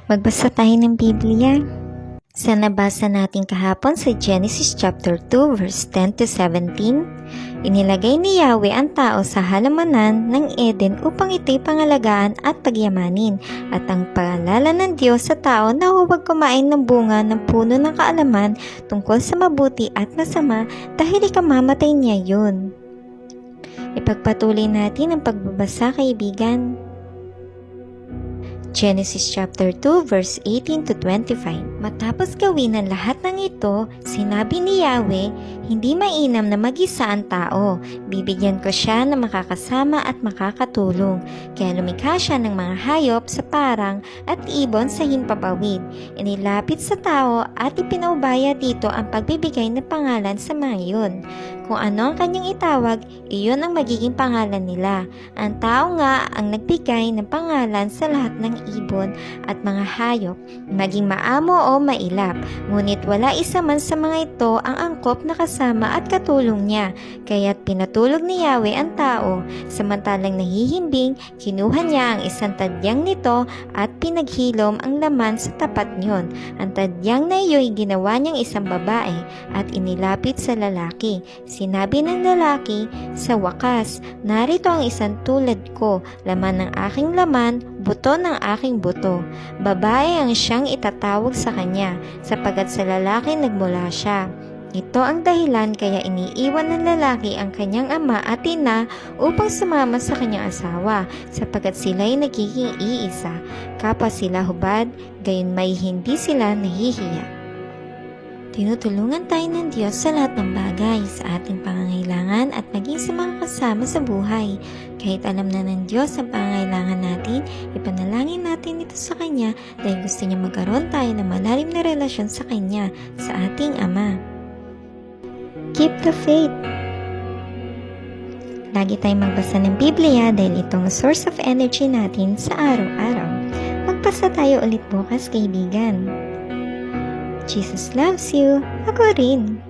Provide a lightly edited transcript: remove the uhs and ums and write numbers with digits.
Magbasa tayo ng Biblia. Sa nabasa natin kahapon sa Genesis chapter 2 verse 10 to 17, inilagay ni Yahweh ang tao sa halamanan ng Eden upang ito'y pangalagaan at pagyamanin, at ang paalala ng Diyos sa tao na huwag kumain ng bunga ng puno ng kaalaman tungkol sa mabuti at masama dahil ikamamatay niya yun. Ipagpatuloy natin ang pagbabasa, kaibigan. Genesis chapter 2 verse 18 to 25. Matapos gawin ang lahat ng ito, sinabi ni Yahweh, hindi mainam na mag-isa ang tao. Bibigyan ko siya ng makakasama at makakatulong. Kaya lumikha siya ng mga hayop sa parang at ibon sa himpapawid. Inilapit sa tao at ipinaubaya dito ang pagbibigay ng pangalan sa mga iyon. Kung ano ang kanyang itawag, iyon ang magiging pangalan nila. Ang tao nga ang nagbigay ng pangalan sa lahat ng ibon at mga hayop, maging maamo o mailap. Ngunit wala isa man sa mga ito ang angkop na kasama at katulong niya. Kaya't pinatulog ni Yahweh ang tao. Samantalang nahihimbing, kinuha niya ang isang tadyang nito at pinaghilom ang laman sa tapat niyon. Ang tadyang na iyo'y ginawa niyang isang babae at inilapit sa lalaki. Sinabi ng lalaki, sa wakas, narito ang isang tulad ko, laman ng aking laman, buto ng aking buto. Babae ang siyang itatawag sa kanya, sapagkat sa lalaki nagmula siya. Ito ang dahilan kaya iniiwan ng lalaki ang kanyang ama at ina upang sumama sa kanyang asawa, sapagkat sila'y nagiging iisa. Kapwa sila hubad, gayon may hindi sila nahihiya. Tinutulungan tayo ng Diyos sa lahat ng bagay, sa ating pangangailangan at maging sa mga kasama sa buhay. Kahit alam na ng Diyos ang pangangailangan natin, ipanalangin natin ito sa Kanya dahil gusto niya magkaroon tayo ng malalim na relasyon sa Kanya, sa ating Ama. Keep the faith. Lagi tayong magbasa ng Biblia dahil itong source of energy natin sa araw-araw. Magbasa tayo ulit bukas, kaibigan. Jesus loves you. Ako rin.